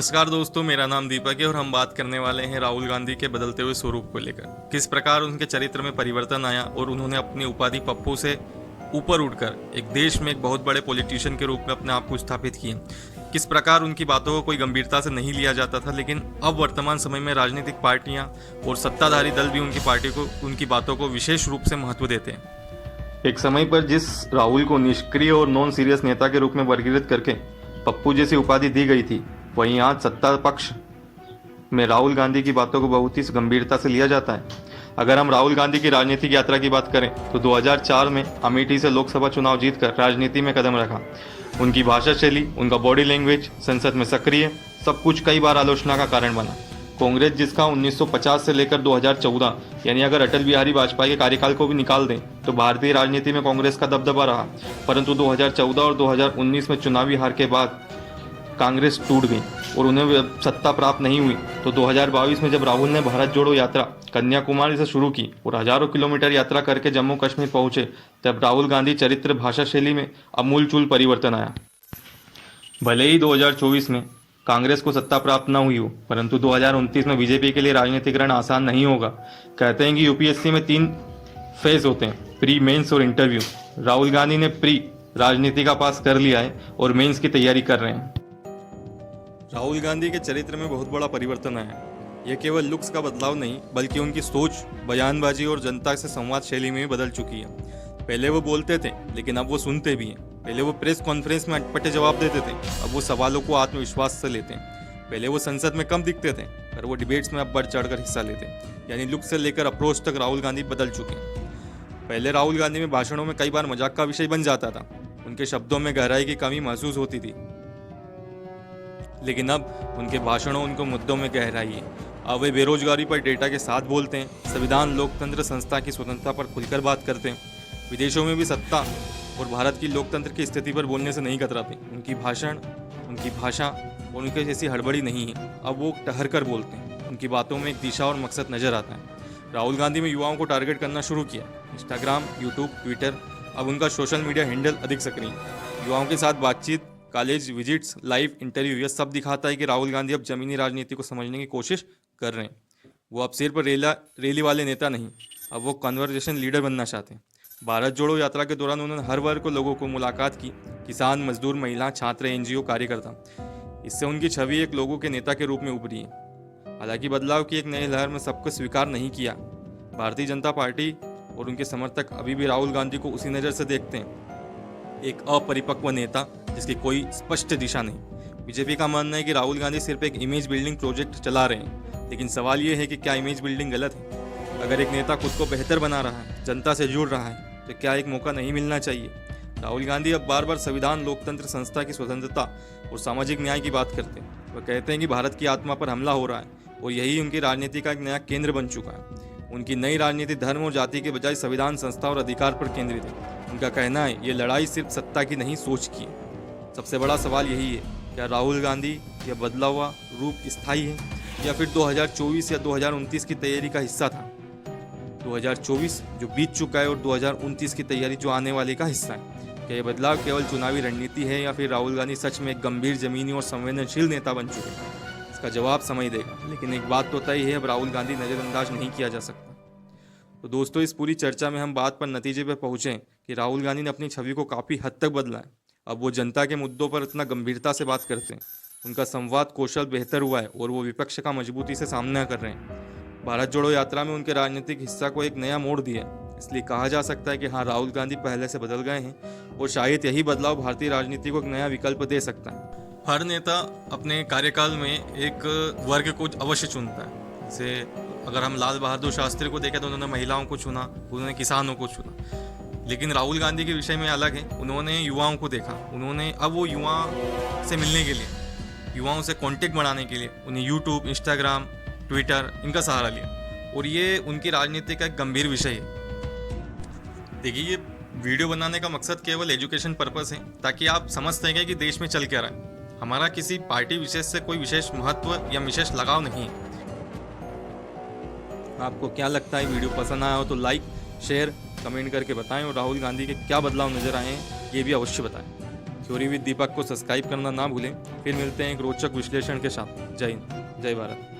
नमस्कार दोस्तों, मेरा नाम दीपक है और हम बात करने वाले हैं राहुल गांधी के बदलते हुए स्वरूप को लेकर। किस प्रकार उनके चरित्र में परिवर्तन आया और उन्होंने अपनी उपाधि पप्पू से ऊपर उठकर एक देश में एक बहुत बड़े पॉलिटिशियन के रूप में अपने आप को स्थापित किए। किस प्रकार उनकी बातों को कोई गंभीरता से नहीं लिया जाता था, लेकिन अब वर्तमान समय में राजनीतिक पार्टियां और सत्ताधारी दल भी उनकी बातों को विशेष रूप से महत्व देते हैं। एक समय पर जिस राहुल को निष्क्रिय और नॉन सीरियस नेता के रूप में वर्गीकृत करके पप्पू जैसी उपाधि दी गई थी, वहीं आज सत्ता पक्ष में राहुल गांधी की बातों को बहुत ही गंभीरता से लिया जाता है। अगर हम राहुल गांधी की राजनीतिक यात्रा की बात करें तो 2004 में अमेठी से लोकसभा चुनाव जीतकर राजनीति में कदम रखा। उनकी भाषा शैली, उनका बॉडी लैंग्वेज, संसद में सक्रिय, सब कुछ कई बार आलोचना का कारण बना। कांग्रेस जिसका 1950 से लेकर 2014 यानी अगर अटल बिहारी वाजपेयी के कार्यकाल को भी निकाल दें तो भारतीय राजनीति में कांग्रेस का दबदबा रहा, परंतु 2014 और 2019 में चुनावी हार के बाद कांग्रेस टूट गई और उन्हें सत्ता प्राप्त नहीं हुई। तो 2022 में जब राहुल ने भारत जोड़ो यात्रा कन्याकुमारी से शुरू की और हजारों किलोमीटर यात्रा करके जम्मू कश्मीर पहुंचे, तब राहुल गांधी चरित्र, भाषा शैली में अमूलचूल परिवर्तन आया। भले ही 2024 में कांग्रेस को सत्ता प्राप्त न हुई हो, परंतु 2029 में बीजेपी के लिए राजनीतिक रण आसान नहीं होगा। कहते हैं कि यूपीएससी में 3 फेज होते हैं, प्री, मेंस और इंटरव्यू। राहुल गांधी ने प्री राजनीति का पास कर लिया है और मेंस की तैयारी कर रहे हैं। राहुल गांधी के चरित्र में बहुत बड़ा परिवर्तन आया। यह केवल लुक्स का बदलाव नहीं, बल्कि उनकी सोच, बयानबाजी और जनता से संवाद शैली में भी बदल चुकी है। पहले वो बोलते थे, लेकिन अब वो सुनते भी हैं। पहले वो प्रेस कॉन्फ्रेंस में अटपटे जवाब देते थे, अब वो सवालों को आत्मविश्वास से लेते हैं। पहले वो संसद में कम दिखते थे, पर वो डिबेट्स में अब बढ़ चढ़कर हिस्सा लेते हैं। यानी लुक से लेकर अप्रोच तक राहुल गांधी बदल चुके हैं। पहले राहुल गांधी में भाषणों में कई बार मजाक का विषय बन जाता था, उनके शब्दों में गहराई की कमी महसूस होती थी, लेकिन अब उनके भाषणों, उनको मुद्दों में गहराई है। अब वे बेरोजगारी पर डेटा के साथ बोलते हैं, संविधान, लोकतंत्र, संस्था की स्वतंत्रता पर खुलकर बात करते हैं। विदेशों में भी सत्ता और भारत की लोकतंत्र की स्थिति पर बोलने से नहीं कतराते। उनकी भाषण, उनकी भाषा और उनके जैसी हड़बड़ी नहीं है। अब वो ठहर कर बोलते हैं, उनकी बातों में एक दिशा और मकसद नजर आता है। राहुल गांधी में युवाओं को टारगेट करना शुरू किया। इंस्टाग्राम, यूट्यूब, ट्विटर, अब उनका सोशल मीडिया हैंडल अधिक सक्रिय। युवाओं के साथ बातचीत, कॉलेज विजिट्स, लाइव इंटरव्यू, यह सब दिखाता है कि राहुल गांधी अब जमीनी राजनीति को समझने की कोशिश कर रहे हैं। वो अब सिर्फ रैली वाले नेता नहीं, अब वो कन्वर्सेशन लीडर बनना चाहते हैं। भारत जोड़ो यात्रा के दौरान उन्होंने हर वर्ग के लोगों को मुलाकात की, किसान, मजदूर, महिला, छात्र, एनजीओ, कार्यकर्ता। इससे उनकी छवि एक लोगों के नेता के रूप में उभरी है। हालांकि बदलाव की एक नई लहर में सबको स्वीकार नहीं किया। भारतीय जनता पार्टी और उनके समर्थक अभी भी राहुल गांधी को उसी नज़र से देखते हैं, एक अपरिपक्व नेता जिसकी कोई स्पष्ट दिशा नहीं। बीजेपी का मानना है कि राहुल गांधी सिर्फ एक इमेज बिल्डिंग प्रोजेक्ट चला रहे हैं, लेकिन सवाल ये है कि क्या इमेज बिल्डिंग गलत है? अगर एक नेता खुद को बेहतर बना रहा है, जनता से जुड़ रहा है, तो क्या एक मौका नहीं मिलना चाहिए? राहुल गांधी अब बार बार संविधान, लोकतंत्र, संस्था की स्वतंत्रता और सामाजिक न्याय की बात करते हैं। वह कहते हैं कि भारत की आत्मा पर हमला हो रहा है और यही उनकी राजनीति का एक नया केंद्र बन चुका है। उनकी नई राजनीति धर्म और जाति के बजाय संविधान, संस्था और अधिकार पर केंद्रित है। उनका कहना है ये लड़ाई सिर्फ सत्ता की नहीं, सोच की है। सबसे बड़ा सवाल यही है, क्या राहुल गांधी यह बदला हुआ रूप स्थायी है या फिर 2024 या 2029 की तैयारी का हिस्सा था? 2024 जो बीत चुका है और 2029 की तैयारी जो आने वाले का हिस्सा है। क्या यह बदलाव केवल चुनावी रणनीति है या फिर राहुल गांधी सच में एक गंभीर, जमीनी और संवेदनशील नेता बन चुके हैं? इसका जवाब समय देगा, लेकिन एक बात तो तय है, अब राहुल गांधी नज़रअंदाज नहीं किया जा सकता। तो दोस्तों, इस पूरी चर्चा में हम बात पर नतीजे पर पहुँचे कि राहुल गांधी ने अपनी छवि को काफ़ी हद तक बदला है। अब वो जनता के मुद्दों पर इतना गंभीरता से बात करते हैं, उनका संवाद कौशल बेहतर हुआ है और वो विपक्ष का मजबूती से सामना कर रहे हैं। भारत जोड़ो यात्रा में उनके राजनीतिक हिस्सा को एक नया मोड़ दिया, इसलिए कहा जा सकता है कि हाँ, राहुल गांधी पहले से बदल गए हैं और शायद यही बदलाव भारतीय राजनीति को एक नया विकल्प दे सकता है। हर नेता अपने कार्यकाल में एक वर्ग को अवश्य चुनता है। जैसे अगर हम लाल बहादुर शास्त्री को देखें तो उन्होंने महिलाओं को चुना, उन्होंने किसानों को चुना। लेकिन राहुल गांधी के विषय में अलग है, उन्होंने युवाओं को देखा। उन्होंने अब वो युवा से मिलने के लिए, युवाओं से कांटेक्ट बढ़ाने के लिए उन्हें यूट्यूब, इंस्टाग्राम, ट्विटर, इनका सहारा लिया और ये उनकी राजनीति का एक गंभीर विषय है। देखिए, ये वीडियो बनाने का मकसद केवल एजुकेशन पर्पस है, ताकि आप समझ सकें कि देश में चल क्या रहा है। हमारा किसी पार्टी विशेष से कोई विशेष महत्व या विशेष लगाव नहीं है। आपको क्या लगता है, वीडियो पसंद आया हो तो लाइक, शेयर, कमेंट करके बताएं और राहुल गांधी के क्या बदलाव नजर आए हैं ये भी अवश्य बताएं। थ्योरी विद दीपक को सब्सक्राइब करना ना भूलें। फिर मिलते हैं एक रोचक विश्लेषण के साथ। जय हिंद, जय भारत।